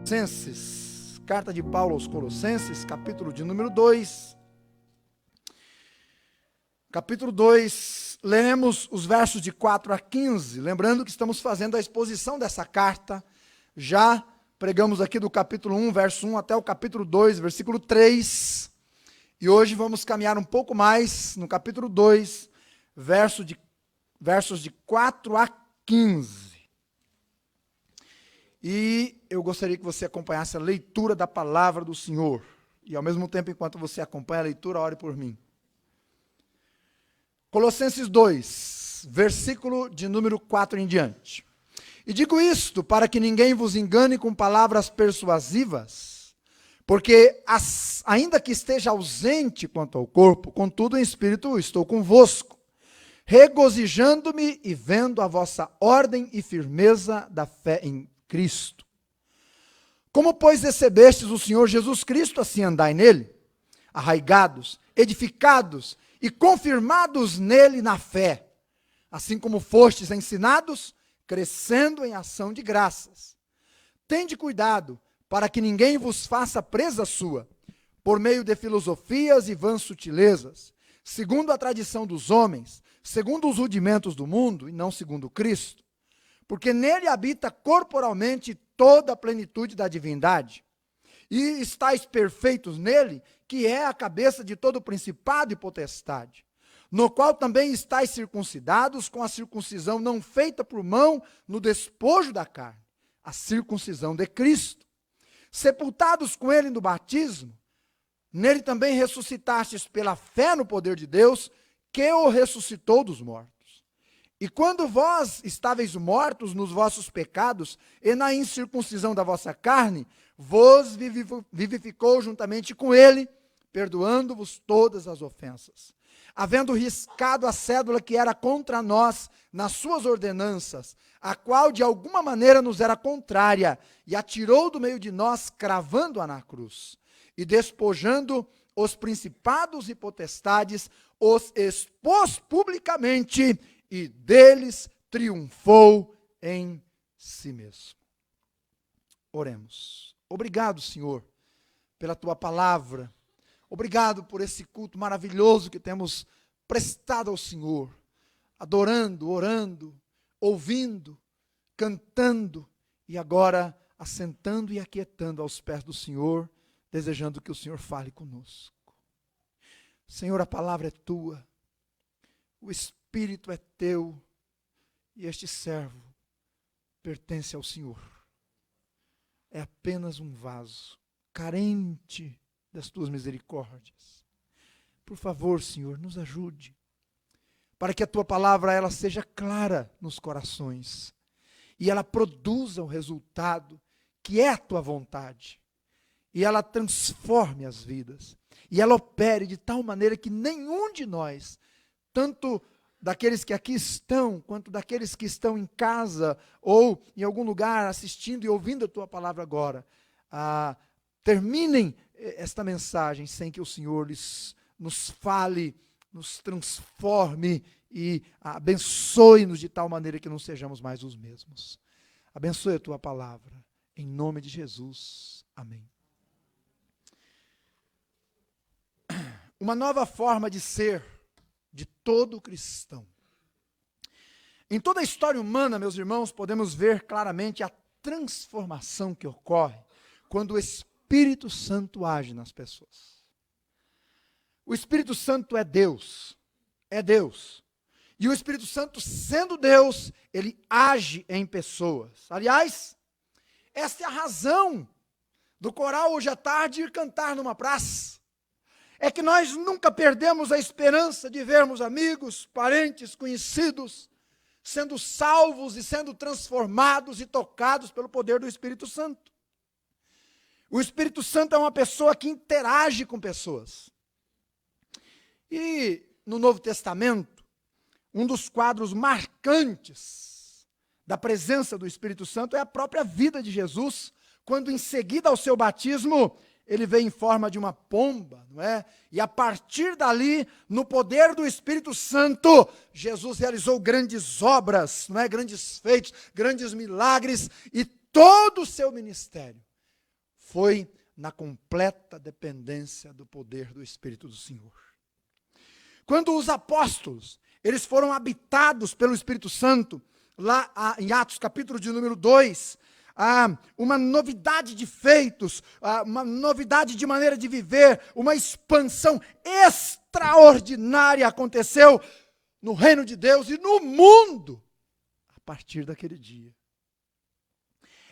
Colossenses, carta de Paulo aos Colossenses, capítulo de número 2. Capítulo 2, leremos os versos de 4 a 15, lembrando que estamos fazendo a exposição dessa carta. Já pregamos aqui do capítulo 1, verso 1 até o capítulo 2, versículo 3. E hoje vamos caminhar um pouco mais no capítulo 2, versos de 4 a 15. E eu gostaria que você acompanhasse a leitura da palavra do Senhor. E ao mesmo tempo, enquanto você acompanha a leitura, ore por mim. Colossenses 2, versículo de número 4 em diante. E digo isto para que ninguém vos engane com palavras persuasivas, porque ainda que esteja ausente quanto ao corpo, contudo em espírito estou convosco, regozijando-me e vendo a vossa ordem e firmeza da fé em Cristo. Como, pois, recebestes o Senhor Jesus Cristo, assim andai nele, arraigados, edificados e confirmados nele na fé, assim como fostes ensinados, crescendo em ação de graças. Tende cuidado para que ninguém vos faça presa sua, por meio de filosofias e vãs sutilezas, segundo a tradição dos homens, segundo os rudimentos do mundo e não segundo Cristo. Porque nele habita corporalmente toda a plenitude da divindade. E estáis perfeitos nele, que é a cabeça de todo principado e potestade, no qual também estáis circuncidados com a circuncisão não feita por mão no despojo da carne, a circuncisão de Cristo. Sepultados com ele no batismo, nele também ressuscitastes pela fé no poder de Deus, que o ressuscitou dos mortos. E quando vós estáveis mortos nos vossos pecados e na incircuncisão da vossa carne, vos vivificou juntamente com ele, perdoando-vos todas as ofensas, havendo riscado a cédula que era contra nós nas suas ordenanças, a qual de alguma maneira nos era contrária, e atirou do meio de nós, cravando-a na cruz, e despojando os principados e potestades, os expôs publicamente, e deles triunfou em si mesmo. Oremos. Obrigado, Senhor, pela tua palavra. Obrigado por esse culto maravilhoso que temos prestado ao Senhor, adorando, orando, ouvindo, cantando e agora assentando e aquietando aos pés do Senhor, desejando que o Senhor fale conosco. Senhor, a palavra é tua, o Espírito é teu e este servo pertence ao Senhor. É apenas um vaso, carente das tuas misericórdias. Por favor, Senhor, nos ajude, para que a tua palavra ela seja clara nos corações e ela produza o resultado que é a tua vontade. E ela transforme as vidas. E ela opere de tal maneira que nenhum de nós, tanto daqueles que aqui estão, quanto daqueles que estão em casa ou em algum lugar assistindo e ouvindo a tua palavra agora, terminem esta mensagem sem que o Senhor nos fale, nos transforme e abençoe-nos de tal maneira que não sejamos mais os mesmos. Abençoe a tua palavra, em nome de Jesus. Amém. Uma nova forma de ser de todo cristão. Em toda a história humana, meus irmãos, podemos ver claramente a transformação que ocorre quando o Espírito Santo age nas pessoas. O Espírito Santo é Deus. É Deus. E o Espírito Santo, sendo Deus, ele age em pessoas. Aliás, esta é a razão do coral hoje à tarde ir cantar numa praça. É que nós nunca perdemos a esperança de vermos amigos, parentes, conhecidos, sendo salvos e sendo transformados e tocados pelo poder do Espírito Santo. O Espírito Santo é uma pessoa que interage com pessoas. E no Novo Testamento, um dos quadros marcantes da presença do Espírito Santo é a própria vida de Jesus, quando em seguida ao seu batismo, ele veio em forma de uma pomba, não é? E a partir dali, no poder do Espírito Santo, Jesus realizou grandes obras, não é? Grandes feitos, grandes milagres, e todo o seu ministério foi na completa dependência do poder do Espírito do Senhor. Quando os apóstolos, eles foram habitados pelo Espírito Santo, lá em Atos capítulo de número 2, uma novidade de feitos, uma novidade de maneira de viver, uma expansão extraordinária aconteceu no reino de Deus e no mundo, a partir daquele dia.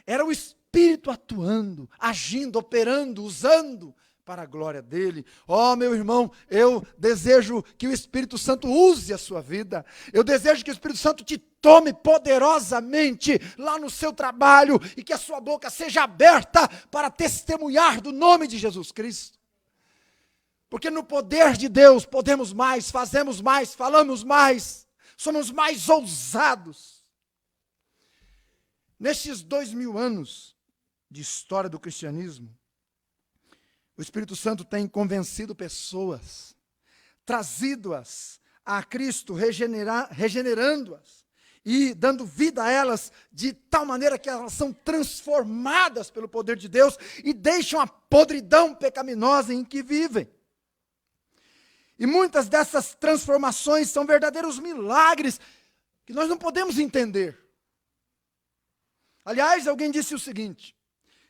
Era o Espírito atuando, agindo, operando, usando para a glória dele. Oh, meu irmão, eu desejo que o Espírito Santo use a sua vida. Eu desejo que o Espírito Santo te tome poderosamente lá no seu trabalho e que a sua boca seja aberta para testemunhar do nome de Jesus Cristo. Porque no poder de Deus podemos mais, fazemos mais, falamos mais, somos mais ousados. Nestes 2000 anos de história do cristianismo, o Espírito Santo tem convencido pessoas, trazido-as a Cristo, regenerando-as e dando vida a elas de tal maneira que elas são transformadas pelo poder de Deus e deixam a podridão pecaminosa em que vivem. E muitas dessas transformações são verdadeiros milagres que nós não podemos entender. Aliás, alguém disse o seguinte: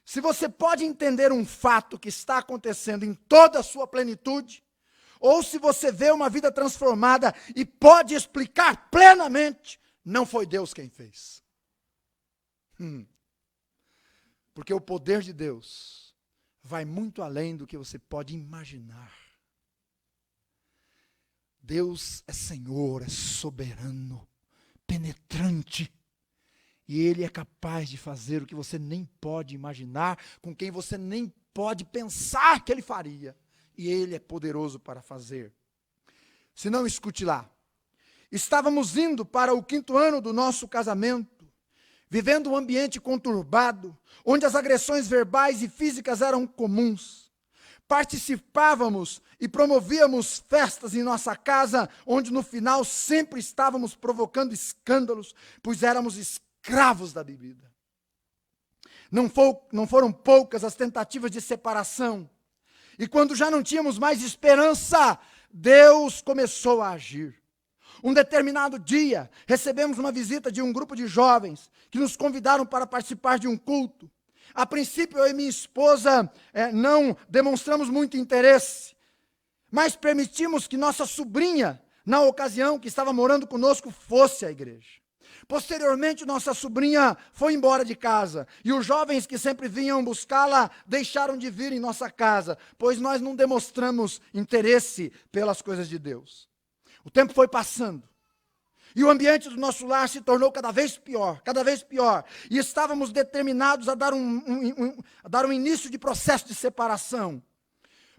se você pode entender um fato que está acontecendo em toda a sua plenitude, ou se você vê uma vida transformada e pode explicar plenamente, não foi Deus quem fez. Porque o poder de Deus vai muito além do que você pode imaginar. Deus é Senhor, é soberano, penetrante. E Ele é capaz de fazer o que você nem pode imaginar, com quem você nem pode pensar que Ele faria. E Ele é poderoso para fazer. Se não, escute lá. Estávamos indo para o 5º ano do nosso casamento, vivendo um ambiente conturbado, onde as agressões verbais e físicas eram comuns. Participávamos e promovíamos festas em nossa casa, onde no final sempre estávamos provocando escândalos, pois éramos escravos da bebida. Não foram poucas as tentativas de separação. E quando já não tínhamos mais esperança, Deus começou a agir. Um determinado dia, recebemos uma visita de um grupo de jovens que nos convidaram para participar de um culto. A princípio, eu e minha esposa não demonstramos muito interesse, mas permitimos que nossa sobrinha, na ocasião que estava morando conosco, fosse à igreja. Posteriormente, nossa sobrinha foi embora de casa, e os jovens que sempre vinham buscá-la deixaram de vir em nossa casa, pois nós não demonstramos interesse pelas coisas de Deus. O tempo foi passando, e o ambiente do nosso lar se tornou cada vez pior, e estávamos determinados a dar um início de processo de separação.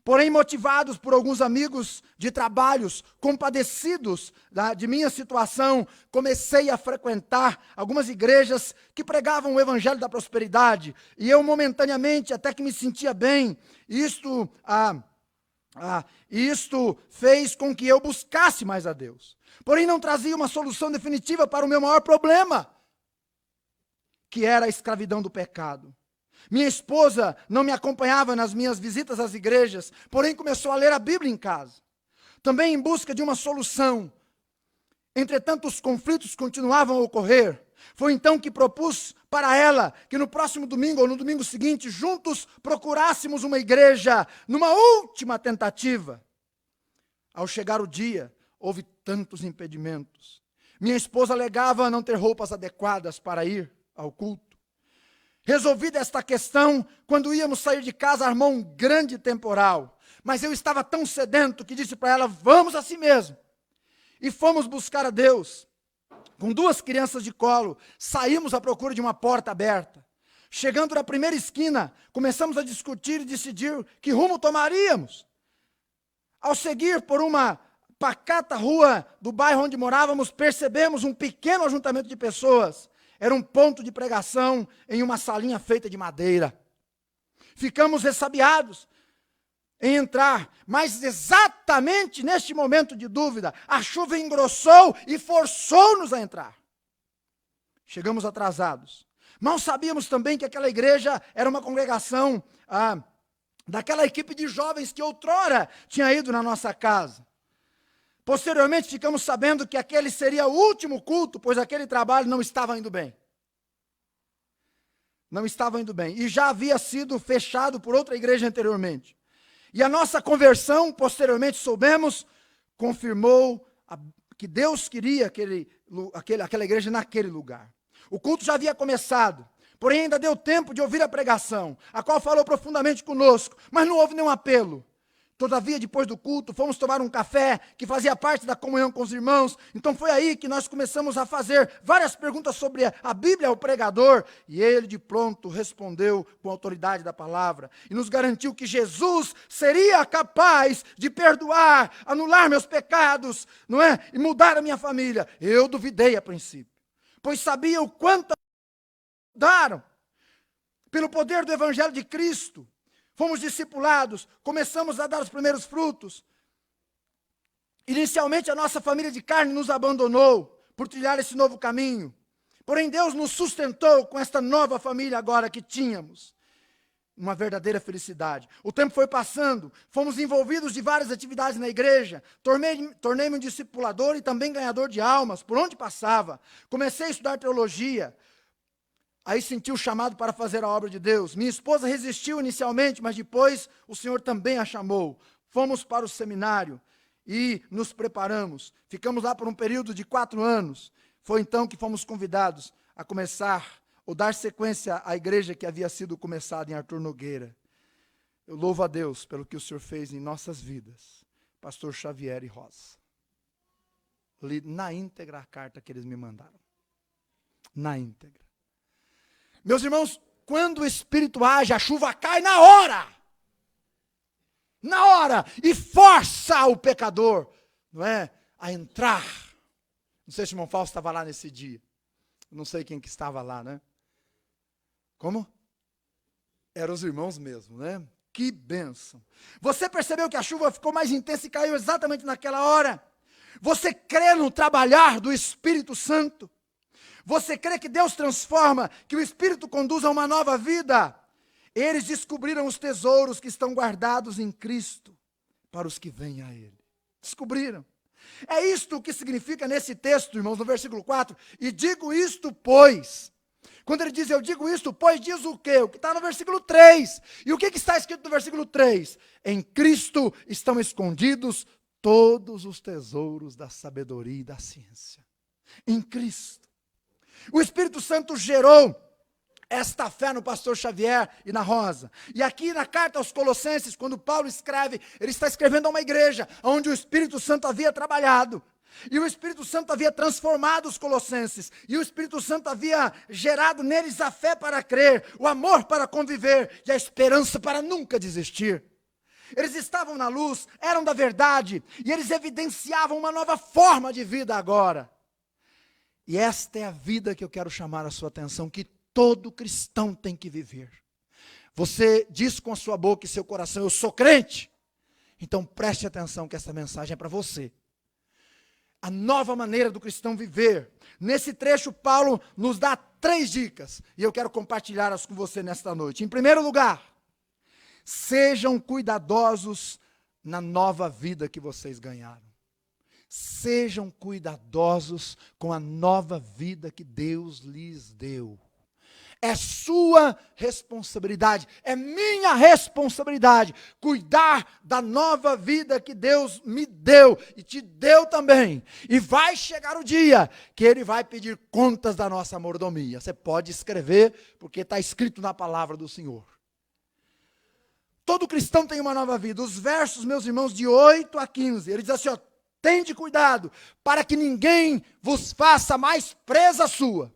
Porém, motivados por alguns amigos de trabalhos, compadecidos de minha situação, comecei a frequentar algumas igrejas que pregavam o evangelho da prosperidade. E eu, momentaneamente, até que me sentia bem, isto fez com que eu buscasse mais a Deus. Porém, não trazia uma solução definitiva para o meu maior problema, que era a escravidão do pecado. Minha esposa não me acompanhava nas minhas visitas às igrejas, porém começou a ler a Bíblia em casa. Também em busca de uma solução. Entretanto, os conflitos continuavam a ocorrer. Foi então que propus para ela que no próximo domingo ou no domingo seguinte, juntos procurássemos uma igreja numa última tentativa. Ao chegar o dia, houve tantos impedimentos. Minha esposa alegava não ter roupas adequadas para ir ao culto. Resolvida esta questão, quando íamos sair de casa, armou um grande temporal. Mas eu estava tão sedento que disse para ela: vamos assim mesmo. E fomos buscar a Deus. Com 2 crianças de colo, saímos à procura de uma porta aberta. Chegando na primeira esquina, começamos a discutir e decidir que rumo tomaríamos. Ao seguir por uma pacata rua do bairro onde morávamos, percebemos um pequeno ajuntamento de pessoas. Era um ponto de pregação em uma salinha feita de madeira. Ficamos ressabiados em entrar, mas exatamente neste momento de dúvida, a chuva engrossou e forçou-nos a entrar. Chegamos atrasados. Mal sabíamos também que aquela igreja era uma congregação daquela equipe de jovens que outrora tinha ido na nossa casa. Posteriormente ficamos sabendo que aquele seria o último culto, pois aquele trabalho não estava indo bem. Não estava indo bem. E já havia sido fechado por outra igreja anteriormente. E a nossa conversão, posteriormente soubemos, confirmou que Deus queria aquela igreja naquele lugar. O culto já havia começado, porém ainda deu tempo de ouvir a pregação, a qual falou profundamente conosco, mas não houve nenhum apelo. Todavia, depois do culto, fomos tomar um café, que fazia parte da comunhão com os irmãos. Então foi aí que nós começamos a fazer várias perguntas sobre a Bíblia ao pregador. E ele, de pronto, respondeu com a autoridade da palavra. E nos garantiu que Jesus seria capaz de perdoar, anular meus pecados, não é? E mudar a minha família. Eu duvidei a princípio, pois sabia o quanto mudaram pelo poder do Evangelho de Cristo. Fomos discipulados, começamos a dar os primeiros frutos. Inicialmente a nossa família de carne nos abandonou por trilhar esse novo caminho. Porém Deus nos sustentou com esta nova família agora que tínhamos. Uma verdadeira felicidade. O tempo foi passando, fomos envolvidos de várias atividades na igreja. Tornei-me um discipulador e também ganhador de almas, por onde passava. Comecei a estudar teologia. Aí senti o chamado para fazer a obra de Deus. Minha esposa resistiu inicialmente, mas depois o Senhor também a chamou. Fomos para o seminário e nos preparamos. Ficamos lá por um período de 4 anos. Foi então que fomos convidados a começar, ou dar sequência à igreja que havia sido começada em Arthur Nogueira. Eu louvo a Deus pelo que o Senhor fez em nossas vidas. Pastor Xavier e Rosa. Li na íntegra a carta que eles me mandaram. Na íntegra. Meus irmãos, quando o Espírito age, a chuva cai na hora. Na hora. E força o pecador, não é? A entrar. Não sei se o irmão Fausto estava lá nesse dia. Não sei quem que estava lá, né? Como? Eram os irmãos mesmo, né? Que bênção. Você percebeu que a chuva ficou mais intensa e caiu exatamente naquela hora? Você crê no trabalhar do Espírito Santo? Você crê que Deus transforma, que o Espírito conduz a uma nova vida? Eles descobriram os tesouros que estão guardados em Cristo para os que vêm a Ele. Descobriram. É isto que significa nesse texto, irmãos, no versículo 4. E digo isto, pois. Quando ele diz, eu digo isto, pois, diz o quê? O que está no versículo 3. E o que está escrito no versículo 3? Em Cristo estão escondidos todos os tesouros da sabedoria e da ciência. Em Cristo. O Espírito Santo gerou esta fé no pastor Xavier e na Rosa. E aqui na carta aos Colossenses, quando Paulo escreve, ele está escrevendo a uma igreja onde o Espírito Santo havia trabalhado. E o Espírito Santo havia transformado os colossenses. E o Espírito Santo havia gerado neles a fé para crer, o amor para conviver e a esperança para nunca desistir. Eles estavam na luz, eram da verdade, e eles evidenciavam uma nova forma de vida agora. E esta é a vida que eu quero chamar a sua atenção, que todo cristão tem que viver. Você diz com a sua boca e seu coração, eu sou crente. Então preste atenção que essa mensagem é para você. A nova maneira do cristão viver. Nesse trecho, Paulo nos dá 3 dicas, e eu quero compartilhá-las com você nesta noite. Em primeiro lugar, sejam cuidadosos na nova vida que vocês ganharam. Sejam cuidadosos com a nova vida que Deus lhes deu. É sua responsabilidade, é minha responsabilidade, cuidar da nova vida que Deus me deu e te deu também. E vai chegar o dia que Ele vai pedir contas da nossa mordomia. Você pode escrever, porque está escrito na palavra do Senhor. Todo cristão tem uma nova vida. Os versos, meus irmãos, de 8 a 15, ele diz assim, ó, tende cuidado, para que ninguém vos faça mais presa sua.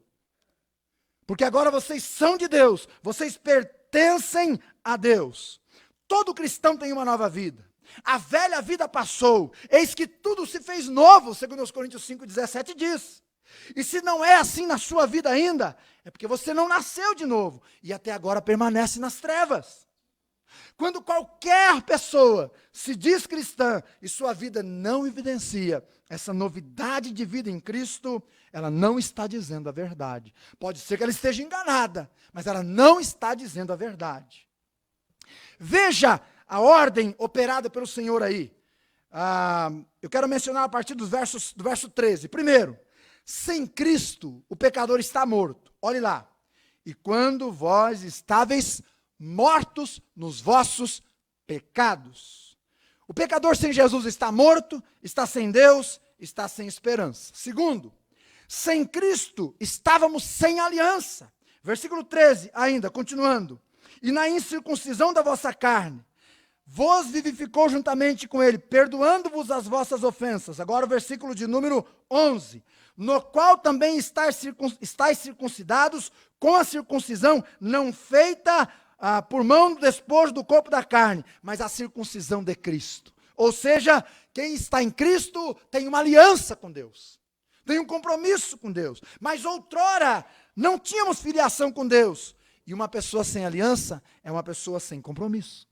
Porque agora vocês são de Deus, vocês pertencem a Deus. Todo cristão tem uma nova vida. A velha vida passou, eis que tudo se fez novo, segundo os Coríntios 5,17 diz. E se não é assim na sua vida ainda, é porque você não nasceu de novo, e até agora permanece nas trevas. Quando qualquer pessoa se diz cristã e sua vida não evidencia essa novidade de vida em Cristo, ela não está dizendo a verdade. Pode ser que ela esteja enganada, mas ela não está dizendo a verdade. Veja a ordem operada pelo Senhor aí. Eu quero mencionar a partir do verso 13. Primeiro, sem Cristo o pecador está morto. Olhe lá. E quando vós estáveis mortos nos vossos pecados. O pecador sem Jesus está morto, está sem Deus, está sem esperança. Segundo, sem Cristo estávamos sem aliança. Versículo 13, ainda, continuando. E na incircuncisão da vossa carne, vos vivificou juntamente com ele, perdoando-vos as vossas ofensas. Agora o versículo de número 11. No qual também estáis circuncidados com a circuncisão não feita por mão do despojo do corpo da carne, mas a circuncisão de Cristo. Ou seja, quem está em Cristo tem uma aliança com Deus, tem um compromisso com Deus. Mas outrora não tínhamos filiação com Deus. E uma pessoa sem aliança é uma pessoa sem compromisso.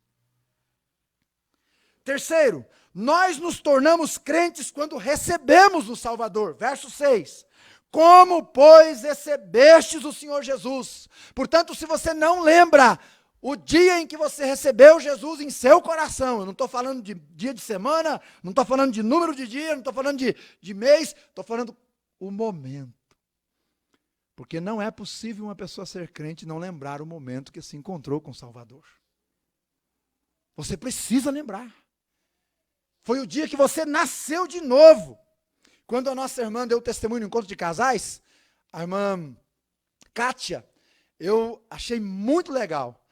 Terceiro, nós nos tornamos crentes quando recebemos o Salvador. Verso 6. Como, pois, recebestes o Senhor Jesus? Portanto, se você não lembra o dia em que você recebeu Jesus em seu coração, eu não estou falando de dia de semana, não estou falando de número de dia, não estou falando de mês, estou falando o momento. Porque não é possível uma pessoa ser crente e não lembrar o momento que se encontrou com o Salvador. Você precisa lembrar. Foi o dia que você nasceu de novo. Quando a nossa irmã deu testemunho no encontro de casais, a irmã Kátia, eu achei muito legal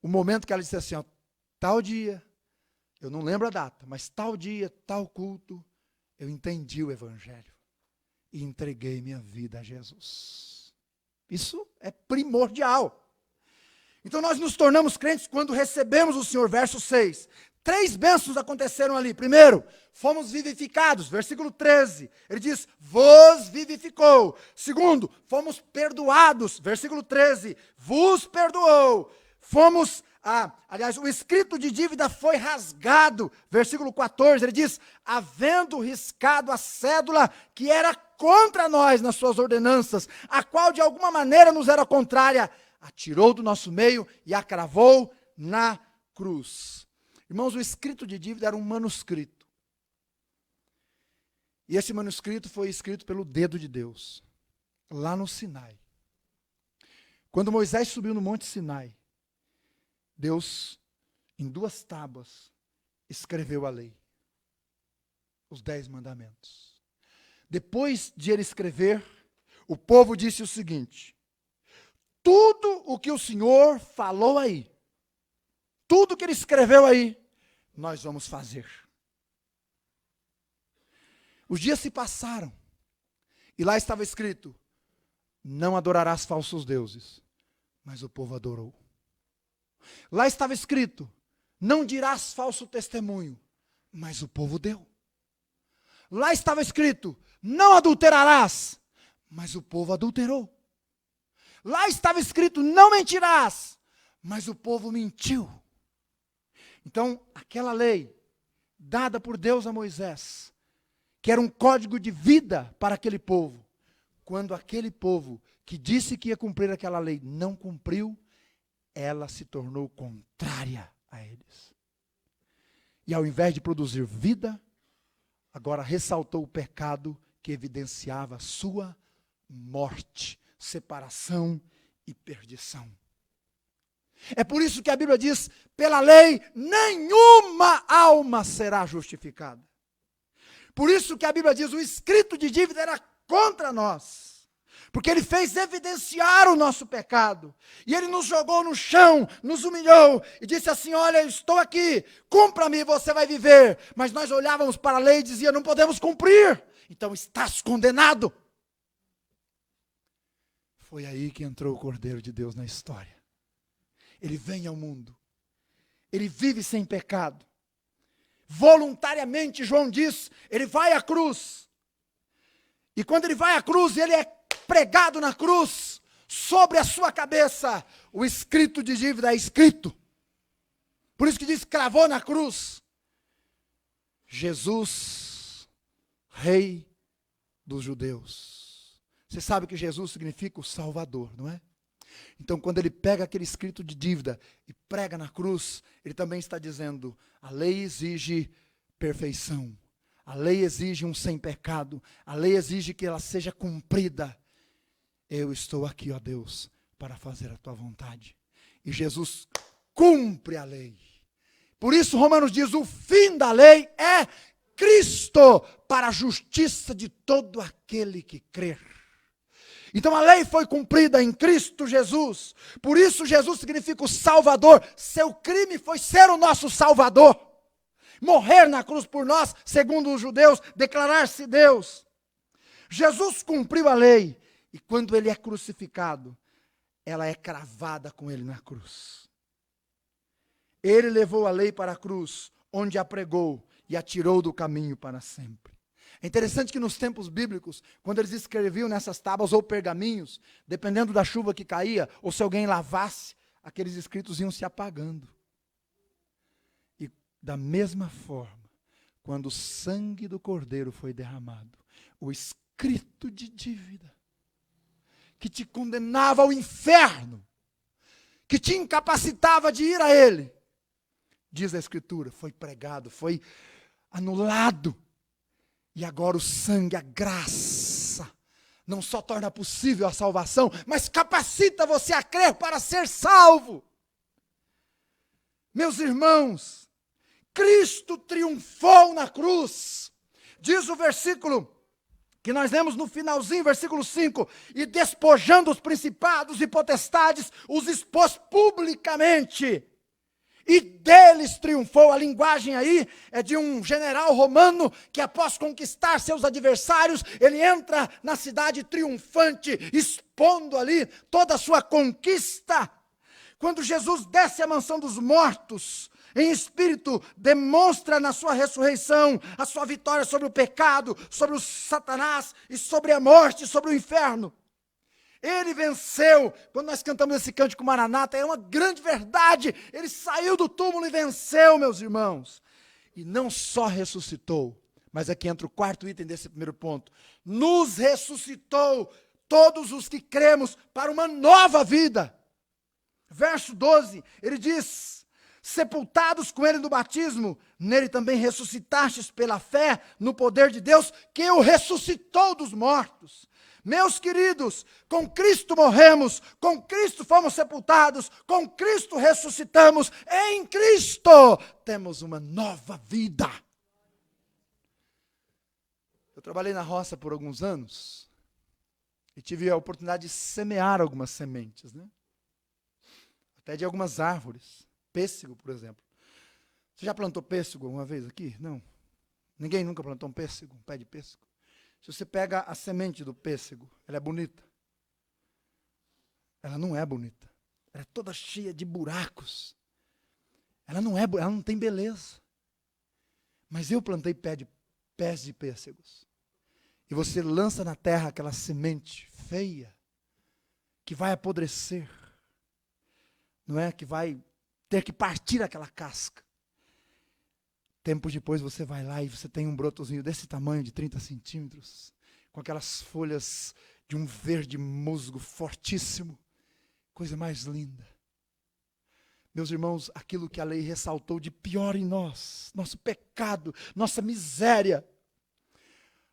o momento que ela disse assim, ó, tal dia, eu não lembro a data, mas tal dia, tal culto, eu entendi o Evangelho e entreguei minha vida a Jesus. Isso é primordial. Então nós nos tornamos crentes quando recebemos o Senhor, verso 6. 3 bênçãos aconteceram ali. Primeiro, fomos vivificados, versículo 13. Ele diz, vos vivificou. Segundo, fomos perdoados, versículo 13. Vos perdoou. Fomos, aliás, o escrito de dívida foi rasgado, versículo 14. Ele diz, havendo riscado a cédula que era contra nós nas suas ordenanças, a qual de alguma maneira nos era contrária, atirou do nosso meio e a cravou na cruz. Irmãos, o escrito de dívida era um manuscrito. E esse manuscrito foi escrito pelo dedo de Deus, lá no Sinai. Quando Moisés subiu no Monte Sinai, Deus, em 2 tábuas, escreveu a lei, os 10 mandamentos. Depois de ele escrever, o povo disse o seguinte, tudo o que o Senhor falou aí, tudo que ele escreveu aí, nós vamos fazer. Os dias se passaram, e lá estava escrito, não adorarás falsos deuses, mas o povo adorou. Lá estava escrito, não dirás falso testemunho, mas o povo deu. Lá estava escrito, não adulterarás, mas o povo adulterou. Lá estava escrito, não mentirás, mas o povo mentiu. Então, aquela lei, dada por Deus a Moisés, que era um código de vida para aquele povo, quando aquele povo que disse que ia cumprir aquela lei não cumpriu, ela se tornou contrária a eles. E ao invés de produzir vida, agora ressaltou o pecado que evidenciava sua morte, separação e perdição. É por isso que a Bíblia diz, pela lei, nenhuma alma será justificada. Por isso que a Bíblia diz, o escrito de dívida era contra nós. Porque ele fez evidenciar o nosso pecado. E ele nos jogou no chão, nos humilhou e disse assim, olha, eu estou aqui, cumpra-me e você vai viver. Mas nós olhávamos para a lei e dizia, não podemos cumprir. Então estás condenado. Foi aí que entrou o Cordeiro de Deus na história. Ele vem ao mundo. Ele vive sem pecado. Voluntariamente, João diz, ele vai à cruz. E quando ele vai à cruz, ele é pregado na cruz. Sobre a sua cabeça, o escrito de dívida é escrito. Por isso que diz, cravou na cruz. Jesus, Rei dos judeus. Você sabe que Jesus significa o Salvador, não é? Então, quando ele pega aquele escrito de dívida e prega na cruz, ele também está dizendo, a lei exige perfeição. A lei exige um sem pecado. A lei exige que ela seja cumprida. Eu estou aqui, ó Deus, para fazer a tua vontade. E Jesus cumpre a lei. Por isso, Romanos diz, o fim da lei é Cristo, para a justiça de todo aquele que crer. Então a lei foi cumprida em Cristo Jesus. Por isso Jesus significa o Salvador. Seu crime foi ser o nosso Salvador. Morrer na cruz por nós, segundo os judeus, declarar-se Deus. Jesus cumpriu a lei. E quando ele é crucificado, ela é cravada com ele na cruz. Ele levou a lei para a cruz, onde a pregou e a tirou do caminho para sempre. É interessante que nos tempos bíblicos, quando eles escreviam nessas tábuas ou pergaminhos, dependendo da chuva que caía, ou se alguém lavasse, aqueles escritos iam se apagando. E da mesma forma, quando o sangue do Cordeiro foi derramado, o escrito de dívida, que te condenava ao inferno, que te incapacitava de ir a ele, diz a Escritura, foi pregado, foi anulado. E agora o sangue, a graça, não só torna possível a salvação, mas capacita você a crer para ser salvo. Meus irmãos, Cristo triunfou na cruz. Diz o versículo que nós lemos no finalzinho, versículo 5, e despojando os principados e potestades, os expôs publicamente. E deles triunfou. A linguagem aí é de um general romano que, após conquistar seus adversários, ele entra na cidade triunfante, expondo ali toda a sua conquista. Quando Jesus desce à mansão dos mortos, em espírito, demonstra na sua ressurreição a sua vitória sobre o pecado, sobre o Satanás e sobre a morte, sobre o inferno. Ele venceu. Quando nós cantamos esse cântico Maranata, é uma grande verdade. Ele saiu do túmulo e venceu, meus irmãos. E não só ressuscitou, mas aqui entra o quarto item desse primeiro ponto. Nos ressuscitou todos os que cremos para uma nova vida. Verso 12, ele diz, sepultados com ele no batismo, nele também ressuscitastes pela fé no poder de Deus, que o ressuscitou dos mortos. Meus queridos, com Cristo morremos, com Cristo fomos sepultados, com Cristo ressuscitamos, em Cristo temos uma nova vida. Eu trabalhei na roça por alguns anos e tive a oportunidade de semear algumas sementes, né? Até de algumas árvores, pêssego, por exemplo. Você já plantou pêssego alguma vez aqui? Não. Ninguém nunca plantou um pêssego, um pé de pêssego? Se você pega a semente do pêssego, ela é bonita? Ela não é bonita. Ela é toda cheia de buracos. Ela não tem beleza. Mas eu plantei pés de pêssegos. E você lança na terra aquela semente feia, que vai apodrecer. Não é? Que vai ter que partir aquela casca. Tempos depois você vai lá e você tem um brotozinho desse tamanho, de 30 centímetros, com aquelas folhas de um verde musgo fortíssimo. Coisa mais linda. Meus irmãos, aquilo que a lei ressaltou de pior em nós, nosso pecado, nossa miséria,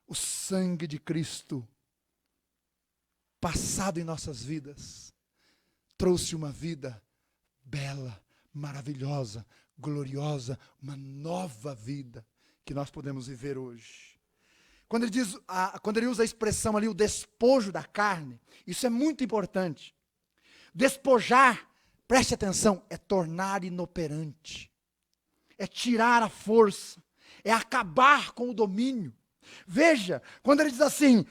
o sangue de Cristo, passado em nossas vidas, trouxe uma vida bela, maravilhosa, gloriosa, uma nova vida que nós podemos viver hoje. Quando ele usa a expressão ali, o despojo da carne, isso é muito importante. Despojar, preste atenção, é tornar inoperante, é tirar a força, é acabar com o domínio. Veja, quando ele diz assim,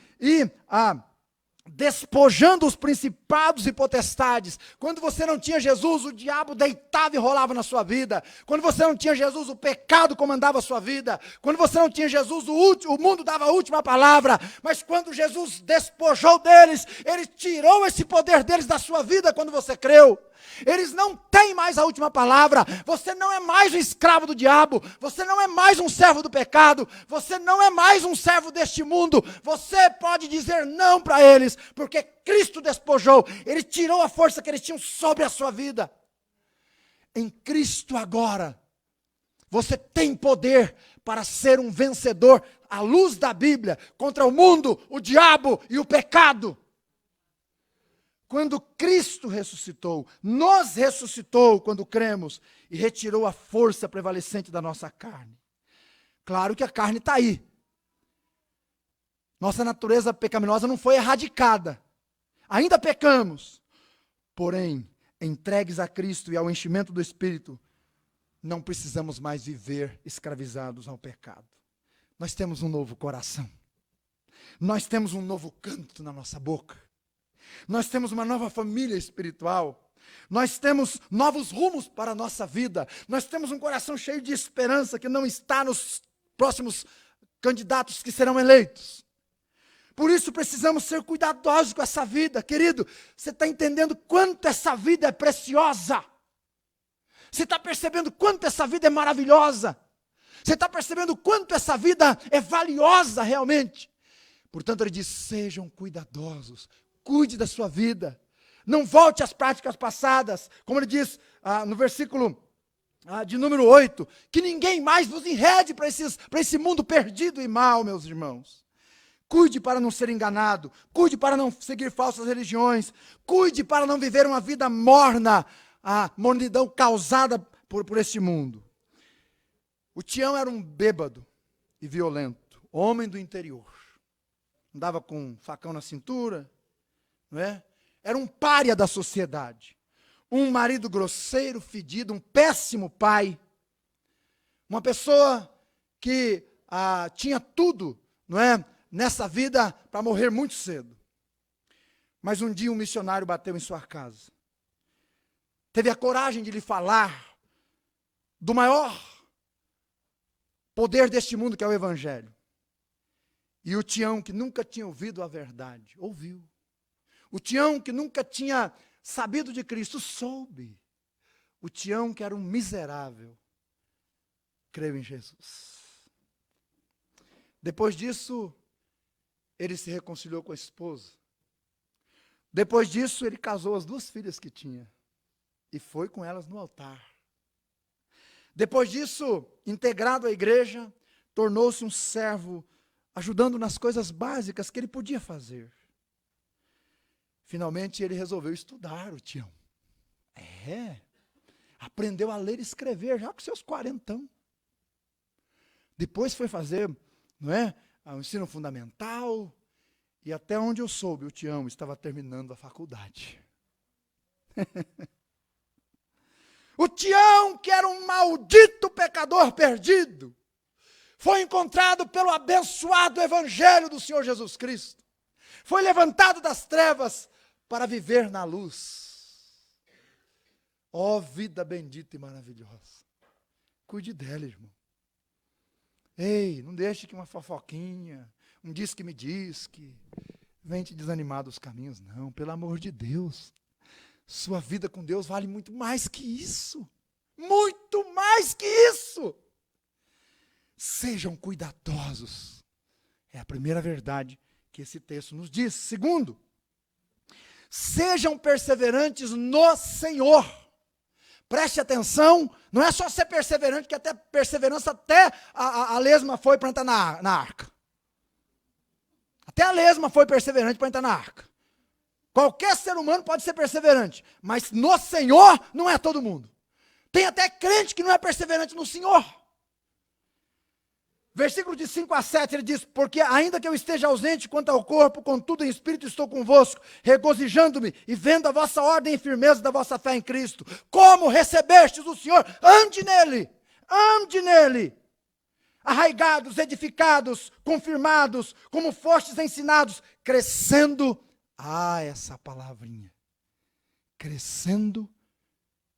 despojando os principados e potestades. Quando você não tinha Jesus, o diabo deitava e rolava na sua vida. Quando você não tinha Jesus, o pecado comandava a sua vida. Quando você não tinha Jesus, o mundo dava a última palavra. Mas quando Jesus despojou deles, ele tirou esse poder deles da sua vida quando você creu. Eles não têm mais a última palavra. Você não é mais um escravo do diabo. Você não é mais um servo do pecado. Você não é mais um servo deste mundo. Você pode dizer não para eles, porque Cristo despojou. Ele tirou a força que eles tinham sobre a sua vida. Em Cristo agora, você tem poder para ser um vencedor à luz da Bíblia contra o mundo, o diabo e o pecado. Quando Cristo ressuscitou, nos ressuscitou quando cremos e retirou a força prevalecente da nossa carne. Claro que a carne está aí. Nossa natureza pecaminosa não foi erradicada. Ainda pecamos. Porém, entregues a Cristo e ao enchimento do Espírito, não precisamos mais viver escravizados ao pecado. Nós temos um novo coração. Nós temos um novo canto na nossa boca. Nós temos uma nova família espiritual. Nós temos novos rumos para a nossa vida. Nós temos um coração cheio de esperança que não está nos próximos candidatos que serão eleitos. Por isso precisamos ser cuidadosos com essa vida. Querido, você está entendendo quanto essa vida é preciosa? Você está percebendo quanto essa vida é maravilhosa? Você está percebendo quanto essa vida é valiosa realmente? Portanto, ele diz, sejam cuidadosos. Cuide da sua vida. Não volte às práticas passadas. Como ele diz no versículo de número 8. Que ninguém mais vos enrede para esse mundo perdido e mal, meus irmãos. Cuide para não ser enganado. Cuide para não seguir falsas religiões. Cuide para não viver uma vida morna. A mornidão causada por este mundo. O Tião era um bêbado e violento. Homem do interior. Andava com um facão na cintura. Não é? Era um pária da sociedade, um marido grosseiro, fedido, um péssimo pai, uma pessoa que tinha tudo, não é, nessa vida para morrer muito cedo. Mas um dia um missionário bateu em sua casa, teve a coragem de lhe falar do maior poder deste mundo, que é o Evangelho. E o Tião, que nunca tinha ouvido a verdade, ouviu. O Tião, que nunca tinha sabido de Cristo, soube. O Tião, que era um miserável, creu em Jesus. Depois disso, ele se reconciliou com a esposa. Depois disso, ele casou as 2 filhas que tinha e foi com elas no altar. Depois disso, integrado à igreja, tornou-se um servo, ajudando nas coisas básicas que ele podia fazer. Finalmente ele resolveu estudar, o Tião. Aprendeu a ler e escrever já com seus 40. Depois foi fazer, não é, o ensino fundamental. E até onde eu soube, o Tião estava terminando a faculdade. O Tião, que era um maldito pecador perdido, foi encontrado pelo abençoado Evangelho do Senhor Jesus Cristo. Foi levantado das trevas para viver na luz. Ó vida bendita e maravilhosa. Cuide dela, irmão. Ei, não deixe que uma fofoquinha, um diz que me diz que vem te desanimar dos caminhos, não. Pelo amor de Deus. Sua vida com Deus vale muito mais que isso. Muito mais que isso. Sejam cuidadosos. É a primeira verdade que esse texto nos diz. Segundo, sejam perseverantes no Senhor. Preste atenção, não é só ser perseverante, que até perseverança, até a lesma foi para entrar na arca. Até a lesma foi perseverante para entrar na arca. Qualquer ser humano pode ser perseverante, mas no Senhor não é todo mundo. Tem até crente que não é perseverante no Senhor. Versículo de 5 a 7, ele diz, porque ainda que eu esteja ausente quanto ao corpo, contudo em espírito estou convosco, regozijando-me e vendo a vossa ordem e firmeza da vossa fé em Cristo. Como recebestes o Senhor, ande nele, arraigados, edificados, confirmados, como fostes ensinados, crescendo, essa palavrinha, crescendo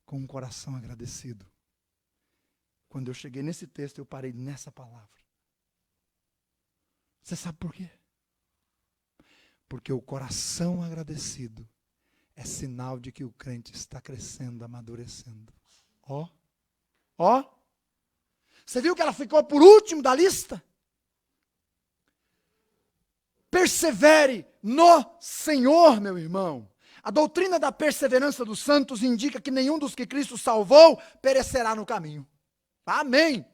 com um coração agradecido. Quando eu cheguei nesse texto, eu parei nessa palavra. Você sabe por quê? Porque o coração agradecido é sinal de que o crente está crescendo, amadurecendo. Ó, ó. Você viu que ela ficou por último da lista? Persevere no Senhor, meu irmão. A doutrina da perseverança dos santos indica que nenhum dos que Cristo salvou perecerá no caminho. Amém.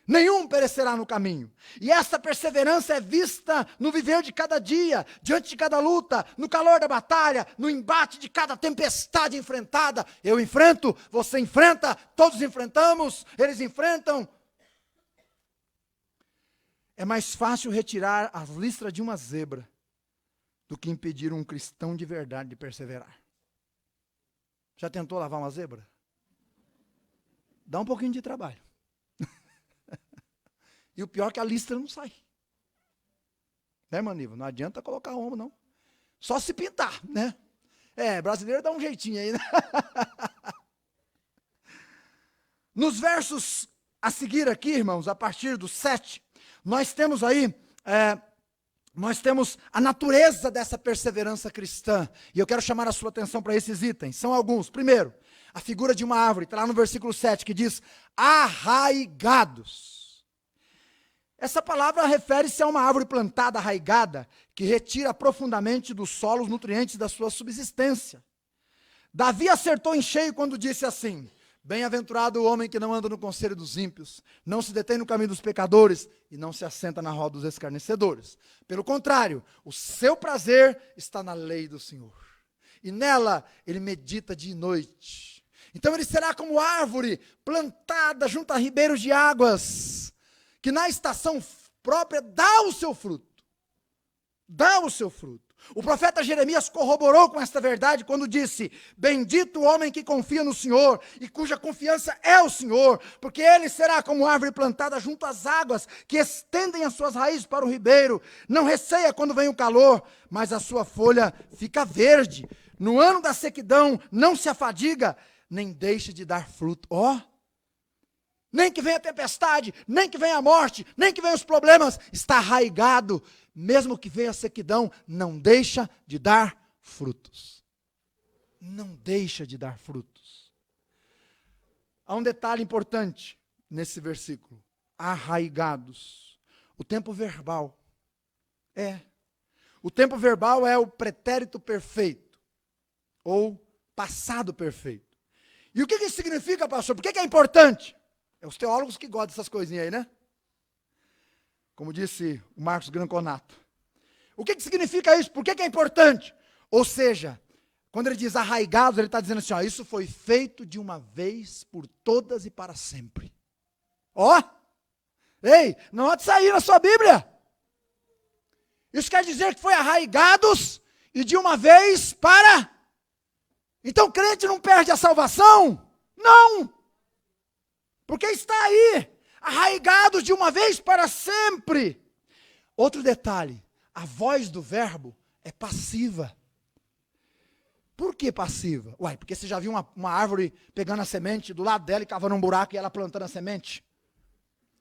Nenhum perecerá no caminho. E essa perseverança é vista no viver de cada dia, diante de cada luta, no calor da batalha, no embate de cada tempestade enfrentada. Eu enfrento, você enfrenta, todos enfrentamos, eles enfrentam. É mais fácil retirar as listras de uma zebra do que impedir um cristão de verdade de perseverar. Já tentou lavar uma zebra? Dá um pouquinho de trabalho. E o pior é que a listra não sai. Né, Maniva? Não adianta colocar ombro, não. Só se pintar, né? Brasileiro dá um jeitinho aí, né? Nos versos a seguir aqui, irmãos, a partir do 7, nós temos aí, nós temos a natureza dessa perseverança cristã. E eu quero chamar a sua atenção para esses itens. São alguns. Primeiro, a figura de uma árvore, está lá no versículo 7, que diz, arraigados. Essa palavra refere-se a uma árvore plantada, arraigada, que retira profundamente do solo os nutrientes da sua subsistência. Davi acertou em cheio quando disse assim, bem-aventurado o homem que não anda no conselho dos ímpios, não se detém no caminho dos pecadores e não se assenta na roda dos escarnecedores. Pelo contrário, o seu prazer está na lei do Senhor. E nela ele medita dia e noite. Então ele será como árvore plantada junto a ribeiros de águas, que na estação própria dá o seu fruto. Dá o seu fruto. O profeta Jeremias corroborou com esta verdade quando disse, bendito o homem que confia no Senhor e cuja confiança é o Senhor, porque ele será como árvore plantada junto às águas, que estendem as suas raízes para o ribeiro, não receia quando vem o calor, mas a sua folha fica verde. No ano da sequidão não se afadiga, nem deixa de dar fruto. Nem que venha a tempestade, nem que venha a morte, nem que venha os problemas, está arraigado, mesmo que venha a sequidão, não deixa de dar frutos. Não deixa de dar frutos. Há um detalhe importante nesse versículo, arraigados. O tempo verbal. O tempo verbal é o pretérito perfeito, ou passado perfeito. E o que isso significa, pastor? Por que é importante? É os teólogos que gostam dessas coisinhas aí, né? Como disse o Marcos Granconato. O que significa isso? Por que é importante? Ou seja, quando ele diz arraigados, ele está dizendo assim, isso foi feito de uma vez, por todas e para sempre. Ei, não há de sair na sua Bíblia. Isso quer dizer que foi arraigados e de uma vez para... Então crente não perde a salvação? Não! Porque está aí, arraigados de uma vez para sempre. Outro detalhe, a voz do verbo é passiva. Por que passiva? Porque você já viu uma árvore pegando a semente do lado dela e cavando um buraco e ela plantando a semente?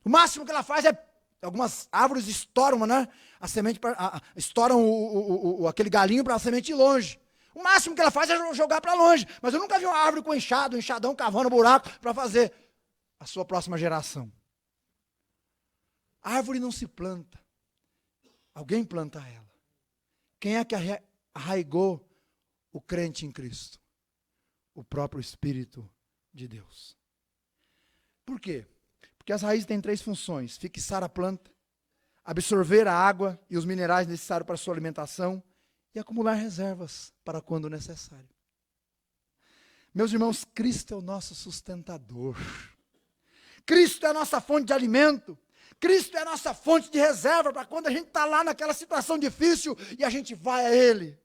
O máximo que ela faz é, algumas árvores estouram, né? A semente, estouram aquele galinho para a semente ir longe. O máximo que ela faz é jogar para longe. Mas eu nunca vi uma árvore com enxadão cavando buraco para fazer a sua próxima geração. A árvore não se planta. Alguém planta ela. Quem é que arraigou o crente em Cristo? O próprio Espírito de Deus. Por quê? Porque as raízes têm 3 funções. Fixar a planta, absorver a água e os minerais necessários para a sua alimentação e acumular reservas para quando necessário. Meus irmãos, Cristo é o nosso sustentador. Cristo é a nossa fonte de alimento. Cristo é a nossa fonte de reserva para quando a gente está lá naquela situação difícil e a gente vai a Ele.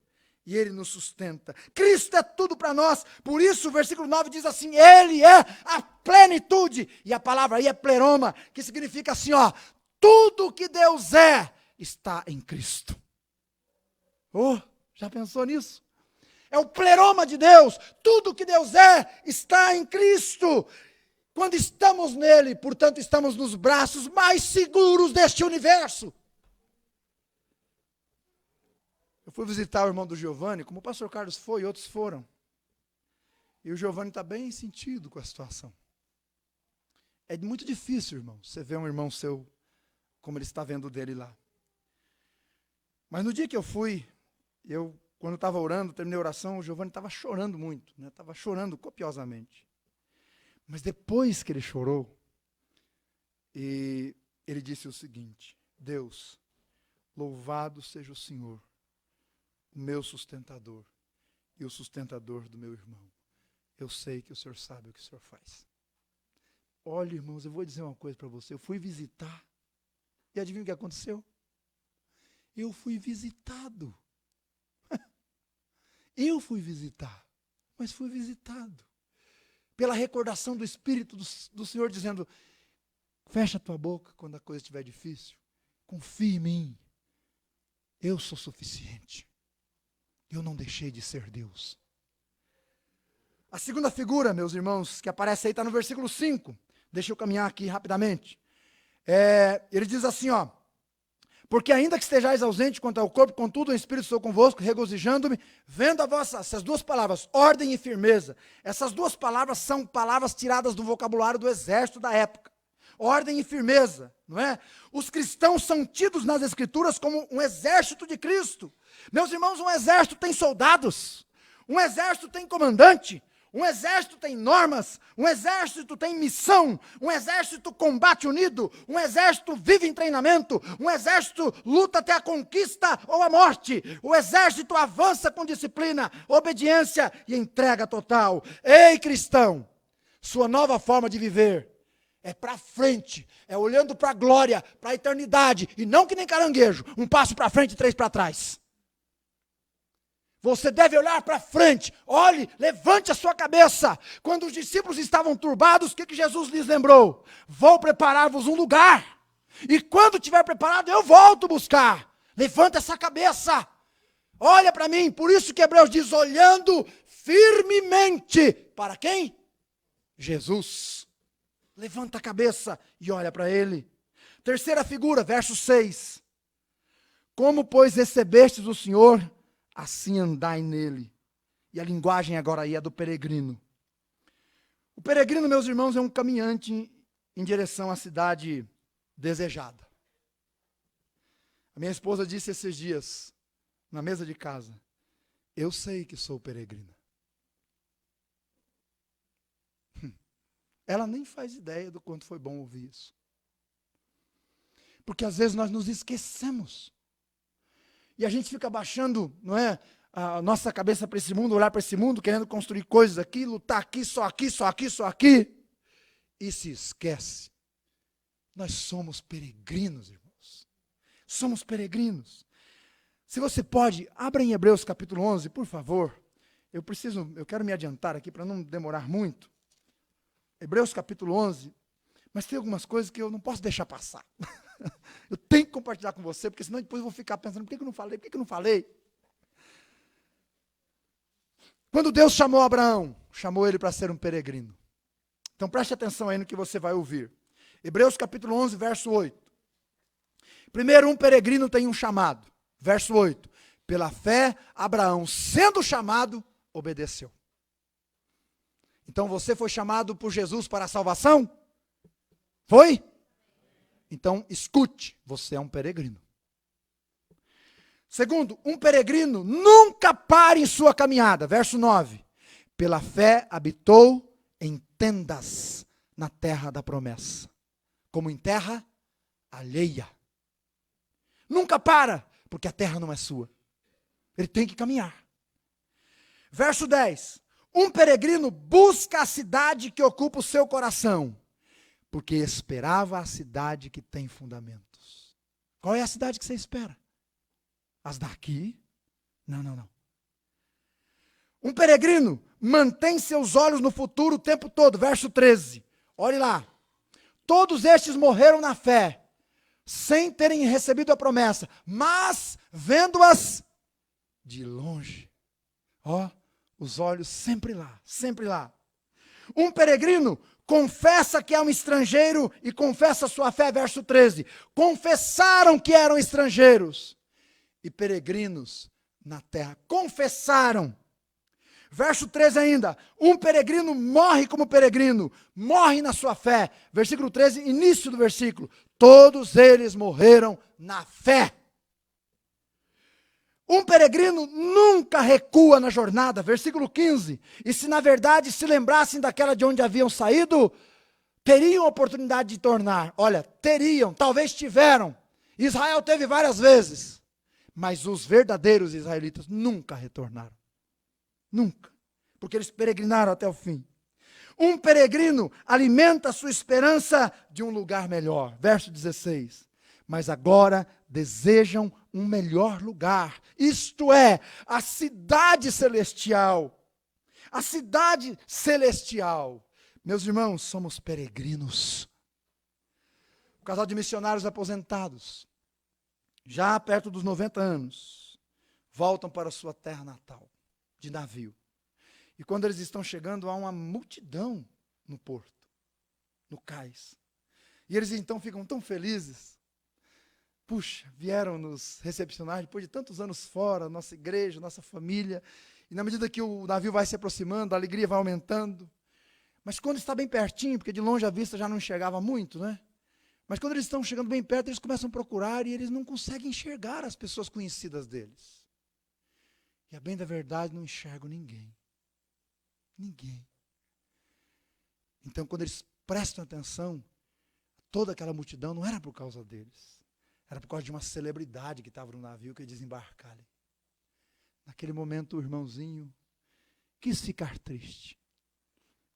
E Ele nos sustenta. Cristo é tudo para nós. Por isso o versículo 9 diz assim, Ele é a plenitude. E a palavra aí é pleroma, que significa assim, tudo que Deus é, está em Cristo. Já pensou nisso? É o pleroma de Deus. Tudo que Deus é, está em Cristo. Quando estamos nele, portanto, estamos nos braços mais seguros deste universo. Eu fui visitar o irmão do Giovanni, como o pastor Carlos foi, outros foram. E o Giovanni está bem sentido com a situação. É muito difícil, irmão, você ver um irmão seu, como ele está vendo dele lá. Mas no dia que eu fui, quando estava orando, terminei a oração, o Giovanni estava chorando muito, estava chorando copiosamente. Mas depois que ele chorou, e ele disse o seguinte: Deus, louvado seja o Senhor, o meu sustentador e o sustentador do meu irmão. Eu sei que o Senhor sabe o que o Senhor faz. Olha, irmãos, eu vou dizer uma coisa para você. Eu fui visitar, e adivinha o que aconteceu? Eu fui visitado. Eu fui visitar, mas fui visitado. Pela recordação do Espírito do Senhor dizendo: fecha a tua boca quando a coisa estiver difícil. Confia em mim. Eu sou suficiente. Eu não deixei de ser Deus. A segunda figura, meus irmãos, que aparece aí, está no versículo 5. Deixa eu caminhar aqui rapidamente. Ele diz assim, ó: porque ainda que estejais ausente quanto ao corpo, contudo, o Espírito estou convosco, regozijando-me, vendo essas duas palavras, ordem e firmeza. Essas duas palavras são palavras tiradas do vocabulário do exército da época. Ordem e firmeza, não é? Os cristãos são tidos nas Escrituras como um exército de Cristo. Meus irmãos, um exército tem soldados, um exército tem comandante, um exército tem normas, um exército tem missão, um exército combate unido, um exército vive em treinamento, um exército luta até a conquista ou a morte, o exército avança com disciplina, obediência e entrega total. Ei, cristão, sua nova forma de viver é para frente, é olhando para a glória, para a eternidade, e não que nem caranguejo, um passo para frente e 3 para trás. Você deve olhar para frente, olhe, levante a sua cabeça. Quando os discípulos estavam turbados, o que Jesus lhes lembrou? Vou preparar-vos um lugar, e quando estiver preparado, eu volto buscar. Levanta essa cabeça, olha para mim. Por isso que Hebreus diz: olhando firmemente, para quem? Jesus. Levanta a cabeça e olha para ele. Terceira figura, verso 6. Como, pois, recebestes o Senhor, assim andai nele. E a linguagem agora aí é do peregrino. O peregrino, meus irmãos, é um caminhante em direção à cidade desejada. A minha esposa disse esses dias, na mesa de casa: eu sei que sou peregrina. Ela nem faz ideia do quanto foi bom ouvir isso. Porque às vezes nós nos esquecemos. E a gente fica baixando, não é, a nossa cabeça para esse mundo, olhar para esse mundo, querendo construir coisas aqui, lutar aqui, só aqui, só aqui, só aqui. E se esquece. Nós somos peregrinos, irmãos. Somos peregrinos. Se você pode, abra em Hebreus capítulo 11, por favor. Eu quero me adiantar aqui para não demorar muito. Hebreus capítulo 11, mas tem algumas coisas que eu não posso deixar passar. Eu tenho que compartilhar com você, porque senão depois eu vou ficar pensando: por que eu não falei? Por que eu não falei? Quando Deus chamou Abraão, chamou ele para ser um peregrino. Então preste atenção aí no que você vai ouvir. Hebreus capítulo 11, verso 8. Primeiro, um peregrino tem um chamado. Verso 8. Pela fé, Abraão, sendo chamado, obedeceu. Então você foi chamado por Jesus para a salvação? Foi? Então escute, você é um peregrino. Segundo, um peregrino nunca para em sua caminhada. Verso 9. Pela fé habitou em tendas na terra da promessa, como em terra alheia. Nunca para, porque a terra não é sua. Ele tem que caminhar. Verso 10. Um peregrino busca a cidade que ocupa o seu coração, porque esperava a cidade que tem fundamentos. Qual é a cidade que você espera? As daqui? Não. Um peregrino mantém seus olhos no futuro o tempo todo. Verso 13. Olhe lá. Todos estes morreram na fé, sem terem recebido a promessa, mas vendo-as de longe. Os olhos sempre lá, sempre lá. Um peregrino confessa que é um estrangeiro e confessa sua fé, verso 13. Confessaram que eram estrangeiros e peregrinos na terra. Confessaram. Verso 13 ainda, um peregrino morre como peregrino, morre na sua fé. Versículo 13, início do versículo, todos eles morreram na fé. Um peregrino nunca recua na jornada. Versículo 15, e se na verdade se lembrassem daquela de onde haviam saído, teriam oportunidade de tornar. Olha, teriam, talvez tiveram. Israel teve várias vezes, mas os verdadeiros israelitas nunca retornaram. Nunca, porque eles peregrinaram até o fim. Um peregrino alimenta a sua esperança de um lugar melhor. Verso 16. Mas agora desejam um melhor lugar, isto é, a cidade celestial. A cidade celestial. Meus irmãos, somos peregrinos. O casal de missionários aposentados, já perto dos 90 anos, voltam para a sua terra natal, de navio. E quando eles estão chegando, há uma multidão no porto, no cais. E eles então ficam tão felizes. Puxa, vieram nos recepcionar depois de tantos anos fora, nossa igreja, nossa família. E na medida que o navio vai se aproximando, a alegria vai aumentando. Mas quando está bem pertinho, porque de longe a vista já não enxergava muito, né? Mas quando eles estão chegando bem perto, eles começam a procurar e eles não conseguem enxergar as pessoas conhecidas deles. E a bem da verdade, não enxergam ninguém. Ninguém. Então, quando eles prestam atenção, toda aquela multidão não era por causa deles. Era por causa de uma celebridade que estava no navio que ia desembarcar ali. Naquele momento, o irmãozinho quis ficar triste.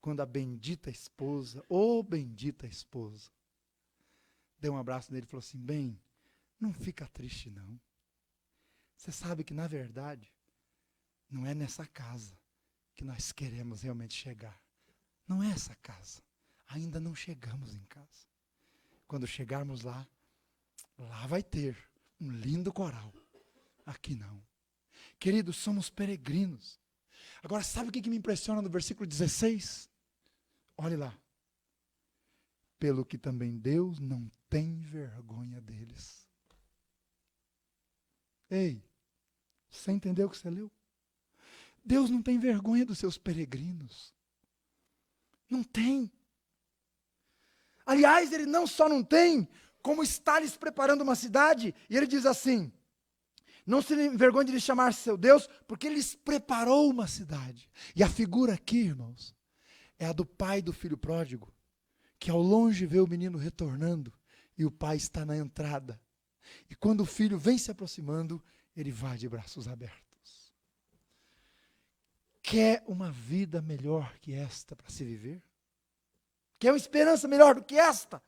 Quando a bendita esposa, bendita esposa, deu um abraço nele e falou assim, bem, não fica triste não. Você sabe que, na verdade, não é nessa casa que nós queremos realmente chegar. Não é essa casa. Ainda não chegamos em casa. Quando chegarmos lá vai ter um lindo coral. Aqui não. Queridos, somos peregrinos. Agora, sabe o que me impressiona no versículo 16? Olhe lá. Pelo que também Deus não tem vergonha deles. Ei, você entendeu o que você leu? Deus não tem vergonha dos seus peregrinos. Não tem. Aliás, ele não só não tem, como está lhes preparando uma cidade, e ele diz assim, não se envergonhe de lhe chamar seu Deus, porque ele lhes preparou uma cidade. E a figura aqui, irmãos, é a do pai do filho pródigo, que ao longe vê o menino retornando, e o pai está na entrada. E quando o filho vem se aproximando, ele vai de braços abertos. Quer uma vida melhor que esta para se viver? Quer uma esperança melhor do que esta?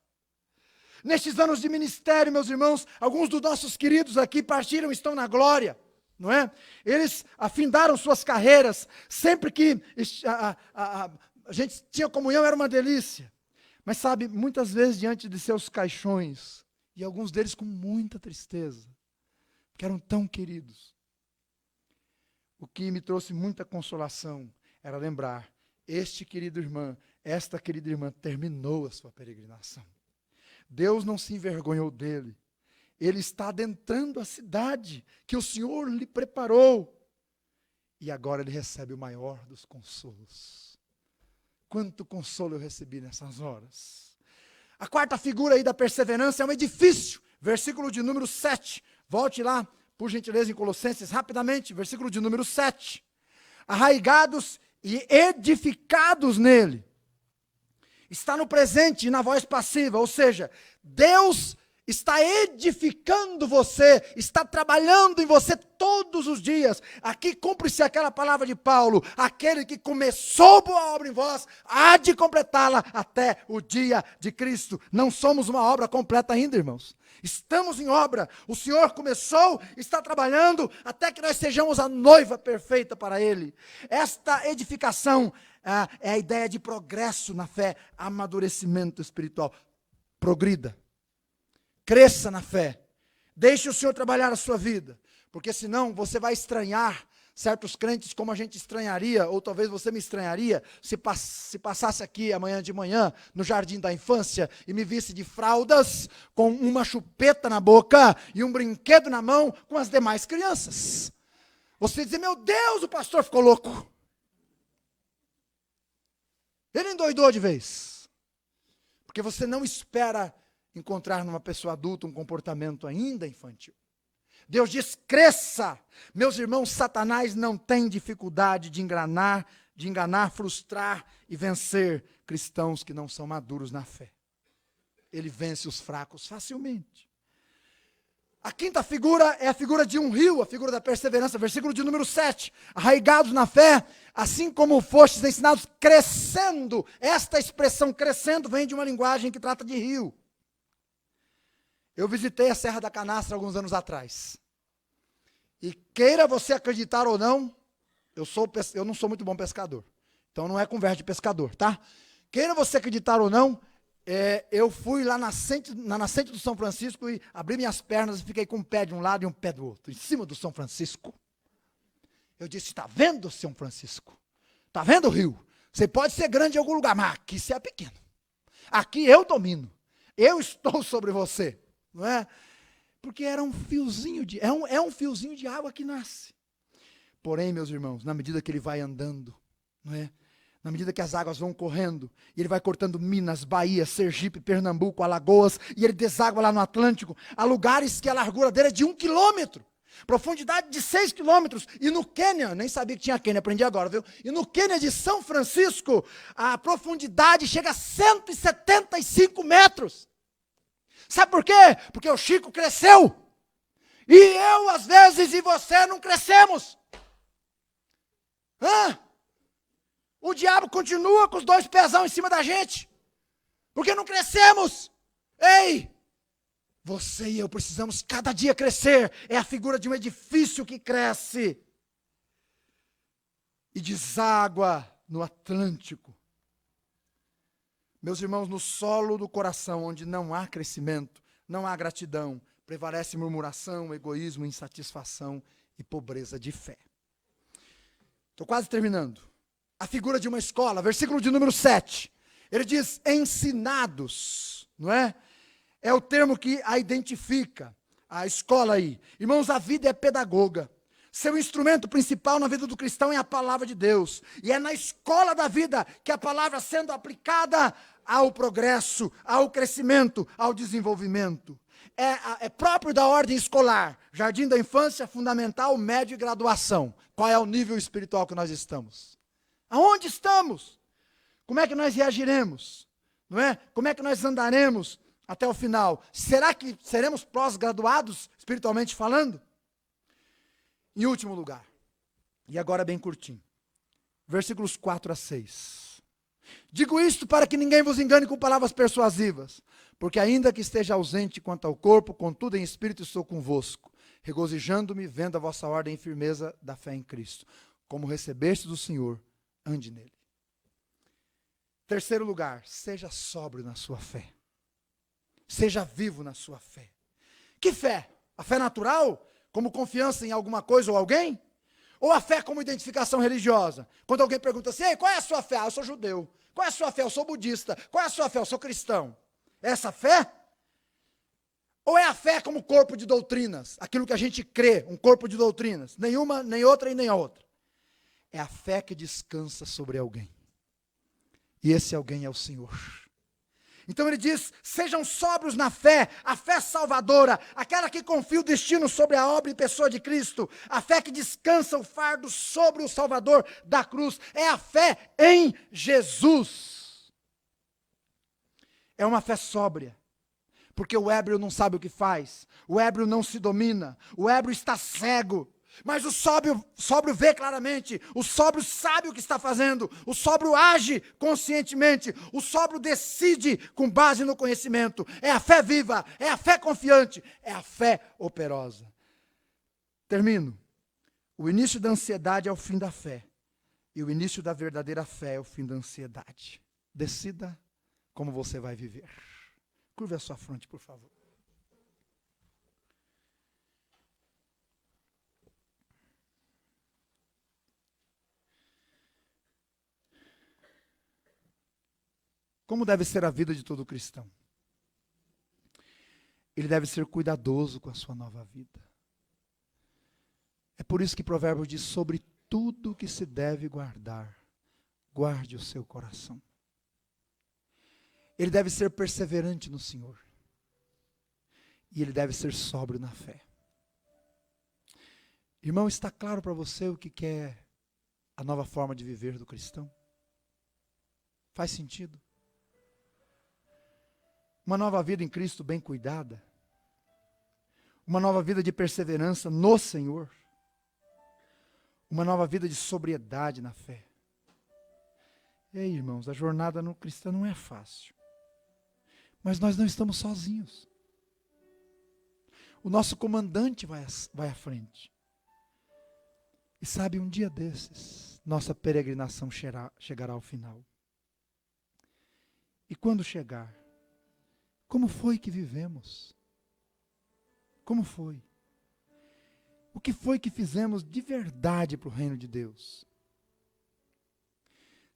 Nestes anos de ministério, meus irmãos, alguns dos nossos queridos aqui partiram, estão na glória, não é? Eles afindaram suas carreiras, sempre que a gente tinha comunhão era uma delícia. Mas sabe, muitas vezes diante de seus caixões, e alguns deles com muita tristeza, porque eram tão queridos. O que me trouxe muita consolação era lembrar, esta querida irmã terminou a sua peregrinação. Deus não se envergonhou dele. Ele está adentrando a cidade que o Senhor lhe preparou. E agora ele recebe o maior dos consolos. Quanto consolo eu recebi nessas horas. A quarta figura aí da perseverança é um edifício. Versículo de número 7. Volte lá, por gentileza, em Colossenses, rapidamente. Versículo de número 7. Arraigados e edificados nele. Está no presente e na voz passiva, ou seja, Deus está edificando você, está trabalhando em você todos os dias. Aqui cumpre-se aquela palavra de Paulo, aquele que começou boa obra em vós, há de completá-la até o dia de Cristo. Não somos uma obra completa ainda, irmãos. Estamos em obra, o Senhor começou, está trabalhando, até que nós sejamos a noiva perfeita para Ele. Esta edificação é a ideia de progresso na fé, amadurecimento espiritual. Progrida, cresça na fé, deixe o Senhor trabalhar a sua vida, porque senão você vai estranhar certos crentes como a gente estranharia, ou talvez você me estranharia, se passasse aqui amanhã de manhã, no jardim da infância, e me visse de fraldas, com uma chupeta na boca, e um brinquedo na mão, com as demais crianças. Você dizer, meu Deus, o pastor ficou louco. Ele endoidou de vez. Porque você não espera encontrar numa pessoa adulta um comportamento ainda infantil. Deus diz, cresça. Meus irmãos, Satanás não tem dificuldade de enganar, frustrar e vencer cristãos que não são maduros na fé. Ele vence os fracos facilmente. A quinta figura é a figura de um rio, a figura da perseverança, versículo de número 7. Arraigados na fé, assim como fostes ensinados, crescendo. Esta expressão crescendo vem de uma linguagem que trata de rio. Eu visitei a Serra da Canastra alguns anos atrás. E queira você acreditar ou não, eu não sou muito bom pescador. Então não é conversa de pescador, tá? Queira você acreditar ou não, eu fui lá na nascente do São Francisco e abri minhas pernas e fiquei com um pé de um lado e um pé do outro, em cima do São Francisco. Eu disse, está vendo, São Francisco? Está vendo o rio? Você pode ser grande em algum lugar, mas aqui você é pequeno. Aqui eu domino. Eu estou sobre você. Não é? Porque era um fiozinho é um fiozinho de água que nasce. Porém, meus irmãos, na medida que ele vai andando, não é? Na medida que as águas vão correndo, e ele vai cortando Minas, Bahia, Sergipe, Pernambuco, Alagoas, e ele deságua lá no Atlântico, há lugares que a largura dele é de 1 quilômetro, profundidade de 6 quilômetros, e no Quênia, nem sabia que tinha Quênia, aprendi agora, viu? E no Quênia de São Francisco, a profundidade chega a 175 metros. Sabe por quê? Porque o Chico cresceu, e eu às vezes e você não crescemos. O diabo continua com os 2 pezão em cima da gente, porque não crescemos. Ei, você e eu precisamos cada dia crescer. É a figura de um edifício que cresce e deságua no Atlântico. Meus irmãos, no solo do coração, onde não há crescimento, não há gratidão, prevalece murmuração, egoísmo, insatisfação e pobreza de fé. Estou quase terminando. A figura de uma escola, versículo de número 7. Ele diz, ensinados, não é? É o termo que a identifica, a escola aí. Irmãos, a vida é pedagoga. Seu instrumento principal na vida do cristão é a palavra de Deus. E é na escola da vida que a palavra sendo aplicada ao progresso, ao crescimento, ao desenvolvimento. É próprio da ordem escolar. Jardim da infância, fundamental, médio e graduação. Qual é o nível espiritual que nós estamos? Aonde estamos? Como é que nós reagiremos? Não é? Como é que nós andaremos até o final? Será que seremos pós-graduados, espiritualmente falando? Em último lugar, e agora bem curtinho, versículos 4 a 6. Digo isto para que ninguém vos engane com palavras persuasivas, porque ainda que esteja ausente quanto ao corpo, contudo em espírito estou convosco, regozijando-me, vendo a vossa ordem e firmeza da fé em Cristo. Como recebeste do Senhor, ande nele. Terceiro lugar, seja sóbrio na sua fé. Seja vivo na sua fé. Que fé? A fé natural? Como confiança em alguma coisa ou alguém? Ou a fé como identificação religiosa? Quando alguém pergunta assim, ei, qual é a sua fé? Ah, eu sou judeu. Qual é a sua fé? Eu sou budista. Qual é a sua fé? Eu sou cristão. É essa fé? Ou é a fé como corpo de doutrinas? Aquilo que a gente crê, um corpo de doutrinas. Nenhuma, nem outra e nem a outra. É a fé que descansa sobre alguém. E esse alguém é o Senhor. Então ele diz, sejam sóbrios na fé, a fé salvadora, aquela que confia o destino sobre a obra e pessoa de Cristo, a fé que descansa o fardo sobre o Salvador da cruz, é a fé em Jesus. É uma fé sóbria, porque o ébrio não sabe o que faz, o ébrio não se domina, o ébrio está cego. Mas o sóbrio vê claramente, o sóbrio sabe o que está fazendo, o sóbrio age conscientemente, o sóbrio decide com base no conhecimento. É a fé viva, é a fé confiante, é a fé operosa. Termino. O início da ansiedade é o fim da fé, e o início da verdadeira fé é o fim da ansiedade. Decida como você vai viver. Curve a sua fronte, por favor. Como deve ser a vida de todo cristão? Ele deve ser cuidadoso com a sua nova vida. É por isso que Provérbios diz: sobre tudo que se deve guardar, guarde o seu coração. Ele deve ser perseverante no Senhor. E ele deve ser sóbrio na fé. Irmão, está claro para você o que é a nova forma de viver do cristão? Faz sentido? Uma nova vida em Cristo bem cuidada. Uma nova vida de perseverança no Senhor. Uma nova vida de sobriedade na fé. Ei, irmãos, a jornada no cristão não é fácil. Mas nós não estamos sozinhos. O nosso comandante vai à frente. E sabe, um dia desses, nossa peregrinação chegará ao final. E quando chegar, como foi que vivemos? Como foi? O que foi que fizemos de verdade para o reino de Deus?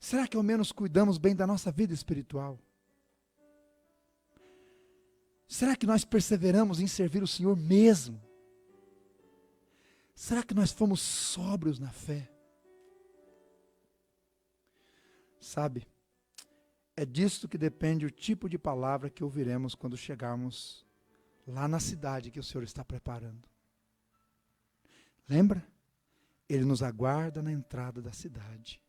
Será que ao menos cuidamos bem da nossa vida espiritual? Será que nós perseveramos em servir o Senhor mesmo? Será que nós fomos sóbrios na fé? Sabe, é disto que depende o tipo de palavra que ouviremos quando chegarmos lá na cidade que o Senhor está preparando. Lembra? Ele nos aguarda na entrada da cidade.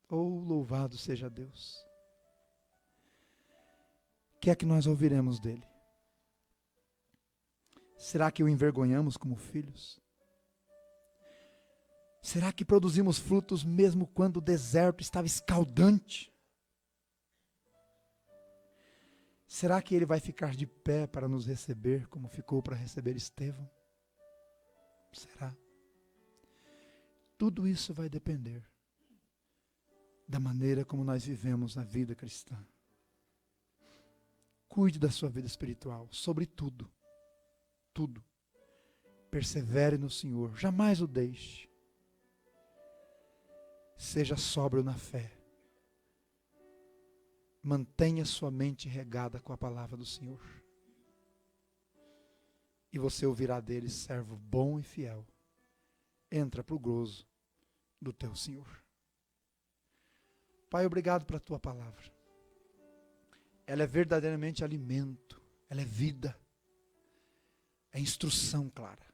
Oh, louvado seja Deus. O que é que nós ouviremos dele? Será que o envergonhamos como filhos? Será que produzimos frutos mesmo quando o deserto estava escaldante? Será que ele vai ficar de pé para nos receber como ficou para receber Estevão? Será? Tudo isso vai depender da maneira como nós vivemos a vida cristã. Cuide da sua vida espiritual, sobretudo. Tudo. Persevere no Senhor, jamais o deixe. Seja sóbrio na fé. Mantenha sua mente regada com a palavra do Senhor. E você ouvirá dele: servo bom e fiel. Entra para o gozo do teu Senhor. Pai, obrigado pela tua palavra. Ela é verdadeiramente alimento. Ela é vida. É instrução clara.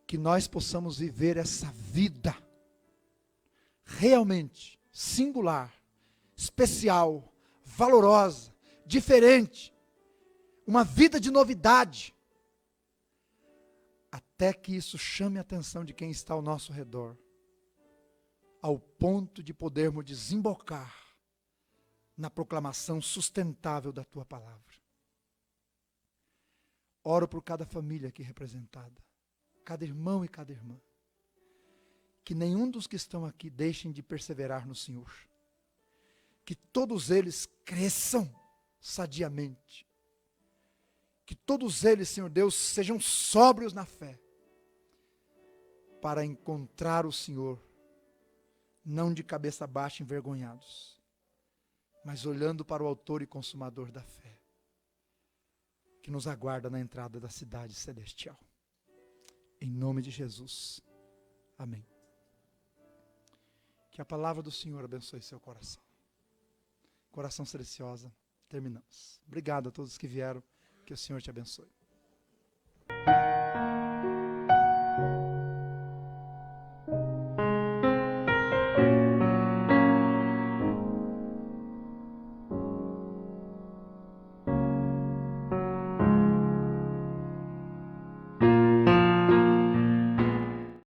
Que nós possamos viver essa vida realmente singular, especial, valorosa, diferente. Uma vida de novidade. Até que isso chame a atenção de quem está ao nosso redor. Ao ponto de podermos desembocar na proclamação sustentável da tua palavra. Oro por cada família aqui representada, cada irmão e cada irmã. Que nenhum dos que estão aqui deixem de perseverar no Senhor. Que todos eles cresçam sadiamente. Que todos eles, Senhor Deus, sejam sóbrios na fé. Para encontrar o Senhor, não de cabeça baixa envergonhados, mas olhando para o autor e consumador da fé, que nos aguarda na entrada da cidade celestial. Em nome de Jesus. Amém. Que a palavra do Senhor abençoe seu coração. Coração silenciosa, terminamos. Obrigado a todos que vieram, que o Senhor te abençoe.